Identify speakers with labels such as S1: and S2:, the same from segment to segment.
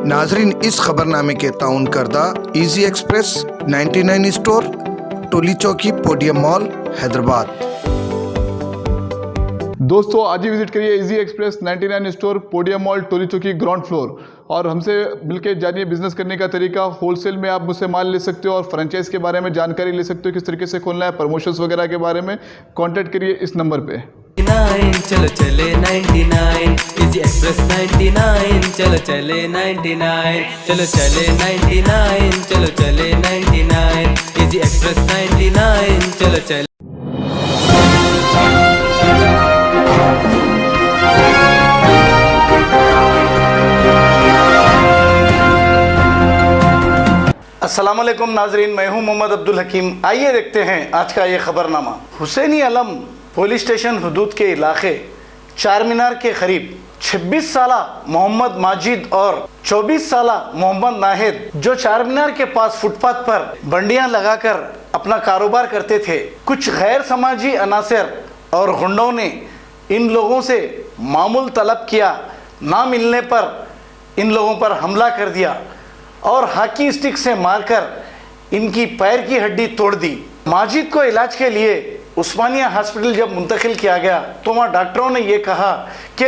S1: नाजरीन, इस खबरनामे के ताउन करदा इजी एक्सप्रेस 99 स्टोर, टोली चौकी, पोडियम मॉल, हैदराबाद।
S2: दोस्तों, आज ही विजिट करिए easy express 99 store, podium mall, Toli Chowki, ground floor, और हमसे मिलकर जानिए बिजनेस करने का तरीका। होलसेल में आप मुझसे माल ले सकते हो और फ्रेंचाइज के बारे में जानकारी ले सकते हो, किस तरीके से खोलना है, प्रमोशंस वगैरह के बारे में। कांटेक्ट करिए इस नंबर पे।
S3: चलो चले 99 इजी एक्सप्रेस 99, चलो चले 99, चलो चले 99, चलो चले 99 इजी एक्सप्रेस 99, चलो चले।
S4: अस्सलाम वालेकुम नाजरीन, मैं हूं मोहम्मद अब्दुल हकीम। आइए देखते हैं आज का ये खबरनामा। हुसैनी अलम पुलिस स्टेशन हदूद के इलाके चार मीनार के करीब 26 साला मोहम्मद माजिद और 24 साला मोहम्मद नाहिद, जो चार मीनार के पास फुटपाथ पर बंडियां लगाकर अपना कारोबार करते थे, कुछ गैर समाजी अनासर और गुंडों ने इन लोगों से मामूल तलब किया। ना मिलने पर इन लोगों पर हमला कर दिया और हॉकी स्टिक से मारकर इनकी पैर की हड्डी तोड़ दी। माजिद को इलाज के लिए उस्मानिया हॉस्पिटल जब मुंतकिल किया गया तो वहाँ डॉक्टरों ने ये कहा कि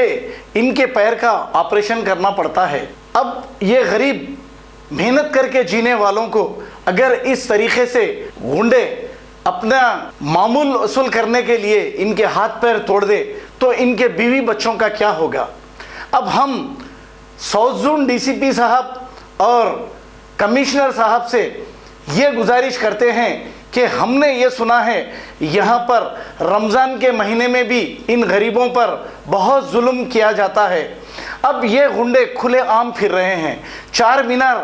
S4: इनके पैर का ऑपरेशन करना पड़ता है। अब ये गरीब मेहनत करके जीने वालों को अगर इस तरीके से गुंडे अपना मामूल वसूल करने के लिए इनके हाथ पैर तोड़ दे तो इनके बीवी बच्चों का क्या होगा। अब हम साउथ जोन डीसीपी साहब और कमिश्नर साहब से ये गुजारिश करते हैं कि हमने ये सुना है यहाँ पर रमज़ान के महीने में भी इन गरीबों पर बहुत जुल्म किया जाता है। अब ये गुंडे खुले आम फिर रहे हैं। चार मीनार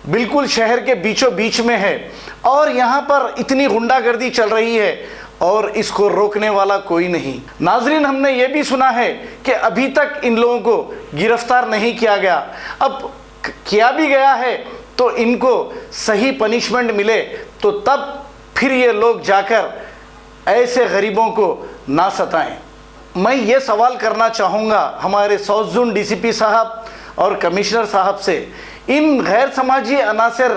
S4: बिल्कुल शहर के बीचों बीच में है और यहाँ पर इतनी गुंडागर्दी चल रही है और इसको रोकने वाला कोई नहीं। नाजरीन, हमने ये भी सुना है कि अभी तक इन लोगों को गिरफ्तार नहीं किया गया। अब किया भी गया है तो इनको सही पनिशमेंट मिले तो तब फिर ये लोग जाकर ऐसे गरीबों को ना सताएं। मैं ये सवाल करना चाहूँगा हमारे साउथ जोन डीसीपी साहब और कमिश्नर साहब से, इन गैर समाजी अनासर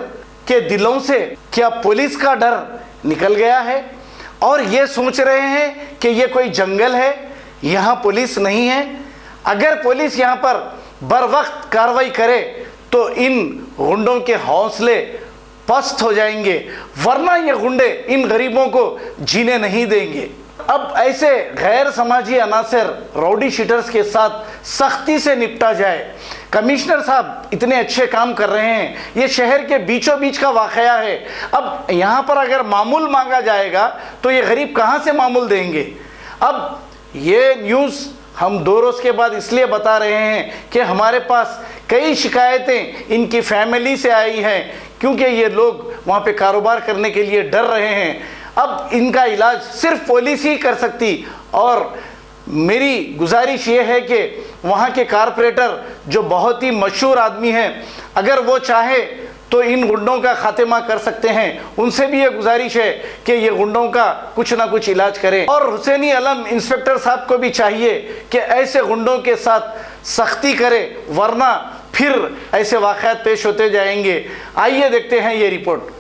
S4: के दिलों से क्या पुलिस का डर निकल गया है और ये सोच रहे हैं कि ये कोई जंगल है, यहाँ पुलिस नहीं है। अगर पुलिस यहाँ पर बर वक्त कार्रवाई करे तो इन गुंडों के हौसले पस्त हो जाएंगे, वरना ये गुंडे इन गरीबों को जीने नहीं देंगे। अब ऐसे गैर समाजी अनासर राउडी शीटर्स के साथ सख्ती से निपटा जाए। कमिश्नर साहब इतने अच्छे काम कर रहे हैं, ये शहर के बीचों बीच का वाकया है। अब यहाँ पर अगर मामूल मांगा जाएगा तो ये गरीब कहाँ से मामूल देंगे। अब ये न्यूज़ हम 2 रोज़ के बाद इसलिए बता रहे हैं कि हमारे पास कई शिकायतें इनकी फैमिली से आई हैं, क्योंकि ये लोग वहाँ पे कारोबार करने के लिए डर रहे हैं। अब इनका इलाज सिर्फ पुलिस ही कर सकती और मेरी गुजारिश ये है कि वहाँ के कारपोरेटर जो बहुत ही मशहूर आदमी हैं, अगर वो चाहे तो इन गुंडों का खात्मा कर सकते हैं। उनसे भी ये गुजारिश है कि ये गुंडों का कुछ ना कुछ इलाज करें। और हुसैनी अलम इंस्पेक्टर साहब को भी चाहिए कि ऐसे गुंडों के साथ सख्ती करे, वरना फिर ऐसे वाक़यात पेश होते जाएंगे। आइए देखते हैं ये रिपोर्ट।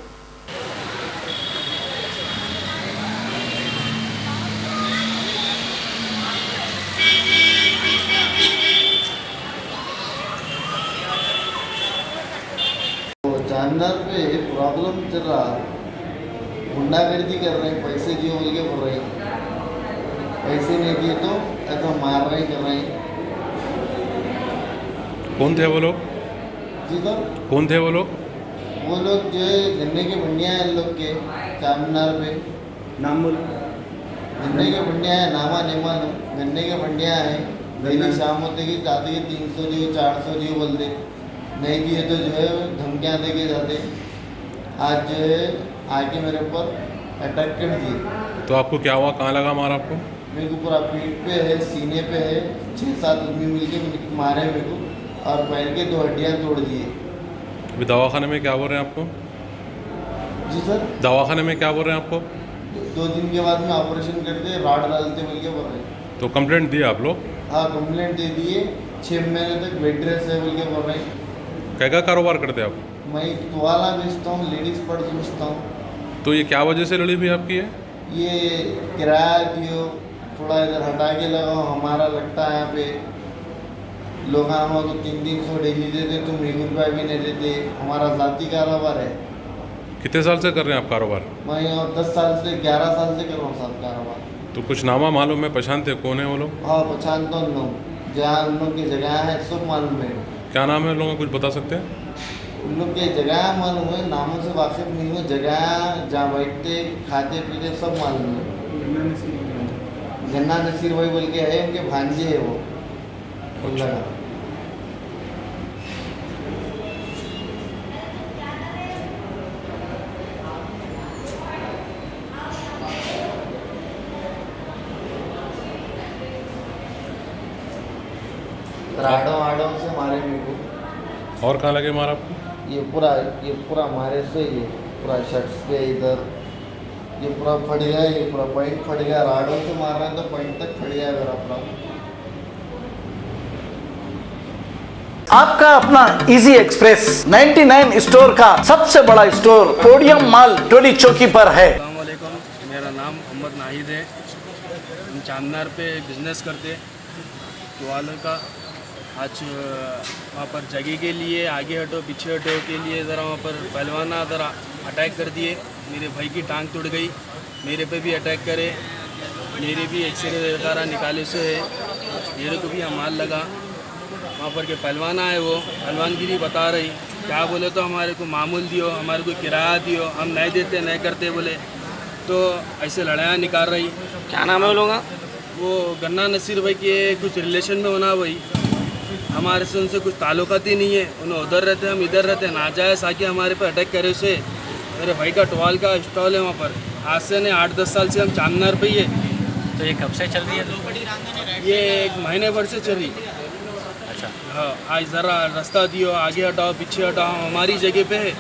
S5: जानदार पे प्रॉब्लम चल रहा, गुंडागर्दी कर रहे हैं, पैसे दिए बोल के बोल रहे हैं, पैसे नहीं दिए तो ऐसा मार रहे कर रहे हैं।
S6: कौन थे वो लोग?
S5: जी सर,
S6: कौन थे वो लोग?
S5: वो लोग जो है गन्ने के बंडियाँ हैं लोग के चार मीनार पे, नाम बोल। गन्ने के बंडियाँ हैं, नामा नहीं मालूम, गन्ने के बंडियाँ हैं। डेली शाम होते कि जाते कि 300 दियो 400 दियो बोलते, नहीं दिए तो जो है धमकियाँ दे के जाते। आज जो है आके मेरे ऊपर अटैक कर दिए।
S6: तो आपको क्या हुआ, कहाँ लगा मार आपको?
S5: मेरे को पूरा पीठ पे है, सीने पे है, 6-7 आदमी मिलके मारे मेरे को और पैर के 2 हड्डियाँ तोड़ दिए।
S6: अभी दवाखाने में क्या बोल रहे हैं आपको?
S5: जी सर,
S6: दवाखाने में क्या बोल रहे हैं आपको?
S5: 2 दिन के बाद में ऑपरेशन करते, रॉड डालते बोल के बोल रहे हैं।
S6: तो कंप्लेंट दी आप लोग?
S5: हाँ, कंप्लेंट दे दिए। 6 महीने तक बेड रेस्ट है बोल के बोल रहे हैं।
S6: क्या क्या कारोबार करते हैं आप?
S5: मैं टुवाला बेचता हूँ, लेडीज़ पर्स बेचता हूँ।
S6: तो ये क्या वजह से लड़ी हुई आपकी है?
S5: ये किराया दियो, थोड़ा इधर हटा के लगाओ, हमारा लगता है यहाँ पे। लोग हमको 300 डेली देते, तुम 1 रुपया भी नहीं देते। हमारा ज़ाती कारोबार है।
S6: कितने साल से कर रहे हैं आप कारोबार?
S5: मैं यहाँ 10 साल से 11 साल से कर रहा हूँ साहब कारोबार।
S6: तो कुछ नामा मालूम है, पहचानते हैं कौन है वो लोग?
S5: हाँ, पहचानता हूँ लोग, जहाँ उन लोग की जगह है सब मालूम है।
S6: क्या नाम है उन लोगों का, कुछ बता सकते हैं?
S5: उन लोग की जगह मालूम है, नामों से वाकिफ नहीं हूँ। जगह जहाँ बैठते खाते पीते सब मालूम है। गन्ना नसीर भाई बोल के है, उनके भांजे है वो।
S6: अच्छा।
S5: राडों से मारे मेरे को।
S6: और कहाँ लगे मारा आपको?
S5: ये पूरा मारे से, ये पूरा शर्ट्स पे इधर, ये पूरा फट गया, ये पूरा पॉइंट फट गया। राडों से मार रहे हैं तो पॉइंट तक फट गया मेरा पूरा।
S4: आपका अपना इजी एक्सप्रेस 99 स्टोर का सबसे बड़ा स्टोर पोडियम मॉल टोली चौकी पर है।
S7: अस्सलामुअलैकुम, मेरा नाम मोहम्मद नाहिद है। हम चांदनार पे बिज़नेस करते तो वालों का। आज वहाँ पर जगह के लिए आगे हटो पीछे हटो के लिए ज़रा वहाँ पर पहलवाना ज़रा अटैक कर दिए। मेरे भाई की टांग टूट गई, मेरे पे भी अटैक करे, मेरे भी एक्सरे वगैरह निकाले से है, मेरे को भी माल लगा। वहाँ पर के पहलवान आए, वो पहलवानगिरी बता रही, क्या बोले तो हमारे को मामूल दियो, हमारे को किराया दियो, हम नहीं देते नहीं करते बोले, तो ऐसे लड़ाइयाँ निकाल रही।
S8: क्या नाम है वो लोग?
S7: वो गन्ना नसीर भाई के कुछ रिलेशन में होना भाई, हमारे से उनसे कुछ ताल्लुकात ही नहीं है। उन्हें उधर रहते, हम इधर रहते, नाजायज़ आके हमारे पे अटैक करे से। मेरे भाई का टवाल का स्टॉल है वहाँ पर, आज से नहीं 8-10 साल से हम चांदनार पे ही है।
S8: तो ये कब से चल रही है?
S7: ये 1 महीने भर से चल रही।
S8: अच्छा।
S7: हाँ, आज ज़रा रास्ता दियो, आगे हटाओ पीछे हटाओ, हमारी जगह पे है।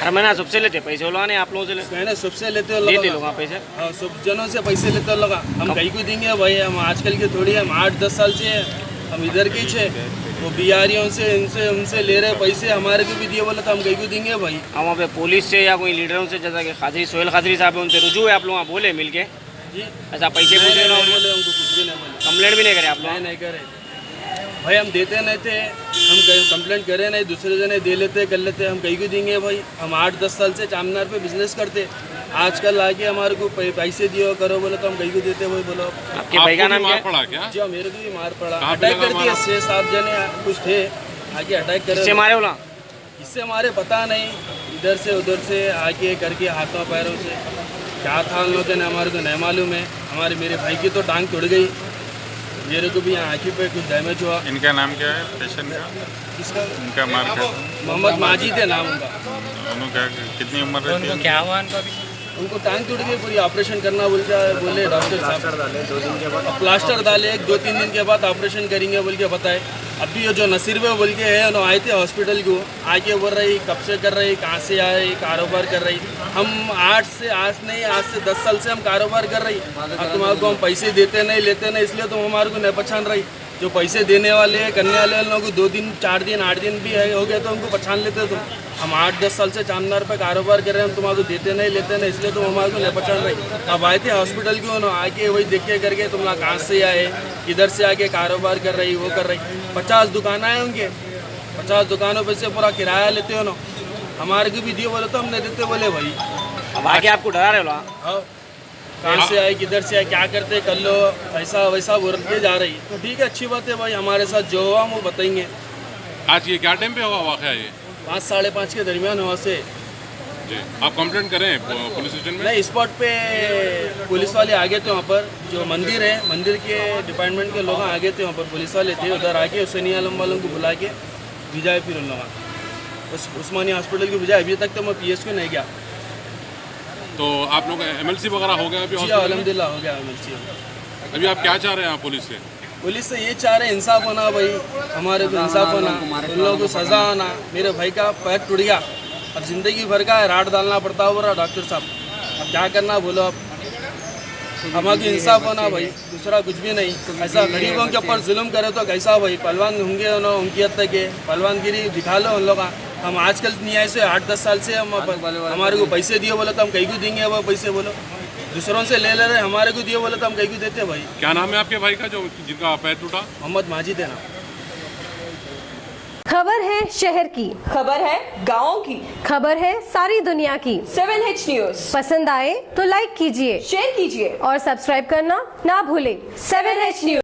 S8: हर महीना सबसे लेते पैसे वो लोग, आप लोगों से
S7: मैंने सबसे लेते
S8: लोग पैसे?
S7: हाँ, सब जनों से पैसे लेते लगा। हम कहीं को देंगे भाई, हम आजकल के थोड़ी, हम 8-10 साल से हैं, हम इधर के छे। वो बिहारियों से इनसे उनसे ले रहे पैसे, हमारे को भी दिए बोले तो हम कहीं को देंगे भाई।
S8: हम वहाँ पे पुलिस से या कोई लीडरों से, जैसा कि खादरी सोहेल खादरी साहब है, उनसे रुजू है आप लोग बोले मिल के?
S7: जी,
S8: ऐसा पैसे पूछे
S7: नहीं
S8: ना
S7: बोले, हमको कुछ भी नहीं बोले।
S8: कंप्लेंट भी नहीं करे आप लोग?
S7: नहीं करे भाई, हम देते नहीं थे, हम कहीं कंप्लेंट करें नहीं, दूसरे जने दे लेते कर लेते, हम कहीं को देंगे भाई। हम 8-10 साल से चांदनार पे बिजनेस करते, आजकल आके हमारे को पैसे दियो करो बोले तो हम कहीं को देते भाई। बोलो
S8: आपके भाई का नाम क्या?
S6: पड़ा क्या?
S7: जी हाँ, मेरे को भी मार पड़ा, अटैक कर दिया। 6-7 जने कुछ थे आके अटैक करे।
S8: इससे मारे बोला?
S7: इससे हमारे पता नहीं, इधर से उधर से आके करके हाथों पैरों से क्या था उन लोगों ने, हमारे को नहीं मालूम है। मेरे भाई की तो टांग टूट गई, मेरे को भी यहाँ आँखी पे कुछ डैमेज हुआ।
S6: इनका नाम क्या है पेशेंट का?
S7: किसका?
S6: इनका मार का
S7: मोहम्मद माजिद है नाम उनका।
S6: उनका कितनी उम्र रहती है?
S8: क्या हुआ उनको?
S7: उनको टांग टूट गई, पूरी ऑपरेशन करना बोले डॉक्टर साहब। प्लास्टर डाले 2 दिन के बाद, प्लास्टर डाले 2-3 दिन के बाद ऑपरेशन करेंगे बोल के बताए। अभी ये जो नसीर भाई बोल के है, उन्होंने आए थे हॉस्पिटल को, आके बोल रही कब से कर रही, कहाँ से आए, कारोबार कर रही। हम आज से 10 साल से हम कारोबार कर रही, और तुम्हारे को हम पैसे देते नहीं लेते नहीं, इसलिए तुम हमारे को नहीं पहचान रही। जो पैसे देने वाले हैं, करने वाले लोगों को 2 दिन 4 दिन 8 दिन भी है हो गया तो उनको पहचान लेते तुम। हम 8-10 साल से चांदनार पे कारोबार कर रहे हैं, हम तुम्हारे को देते नहीं लेते नहीं, इसलिए तुम हमारे को नहीं पहचान रही। अब आए थे हॉस्पिटल क्यों ना, आके वही देख के करके तुम लोग कहाँ से आए, इधर से आके कारोबार कर रही, वो कर रही। 50 दुकान आए होंगे, 50 दुकानों पे से पूरा किराया लेते हो ना, हमारे को भी दिए बोले तो हम नहीं देते बोले भाई।
S8: अब आके आपको डरा रहे हो?
S7: हाँ, कहाँ से आए किधर से आए क्या करते कर लो, ऐसा वैसा बोल के जा रही। तो ठीक है, अच्छी बात है भाई, हमारे साथ जो हुआ वो बताएंगे।
S6: आज ये क्या टाइम पे हुआ वाक़या ये?
S7: 5-5:30 के दरमियान हुआ से।
S6: जी, आप कंप्लेंट करें पुलिस स्टेशन में?
S7: नहीं, स्पॉट पे पुलिस वाले आ गए थे। वहाँ पर जो मंदिर है, मंदिर के डिपार्टमेंट के लोग आ गए थे, वहाँ पर पुलिस वाले थे, उधर आके हुसैनी आलम वालों को बुला के भिजाए। फिर उन लोग उस्मानी हॉस्पिटल को भिजाए। अभी तक तो मैं PSQ नहीं गया।
S6: तो आप लोग MLC वगैरह हो गया अभी?
S7: जी अल्हम्दुलिल्लाह हो गया MLC।
S6: अभी आप क्या चाह रहे हैं आप पुलिस से?
S7: पुलिस से ये चाह रहे हैं इंसाफ होना भाई, हमारे को इंसाफ होना, उन लोगों को सज़ा होना। मेरे भाई का पैर टूट गया, अब ज़िंदगी भर का राड डालना पड़ता हो रहा डॉक्टर साहब, अब क्या करना बोलो। अब हमारी इंसाफ होना भाई, दूसरा कुछ भी नहीं। ऐसा गरीबों के ऊपर जुल्म करे तो कैसा भाई? पहलवान होंगे ना उनकी हद तक है, पहलवानगिरी दिखा लो उन लोग का। हम आजकल न्याय से 8-10 साल से हम हमारे को पैसे दिए बोले तो हम कहीं को देंगे? वो पैसे बोलो दूसरों से ले रहे, हमारे को दिए बोले तो हम कहीं को देते भाई।
S6: क्या नाम है आपके भाई का जो जिनका पैर टूटा?
S7: मोहम्मद माजिद है ना।
S9: खबर है शहर की,
S10: खबर है गाँव की,
S9: खबर है सारी दुनिया की।
S10: 7H न्यूज
S9: पसंद आए तो लाइक कीजिए,
S10: शेयर कीजिए
S9: और सब्सक्राइब करना ना भूलें।
S10: 7H news.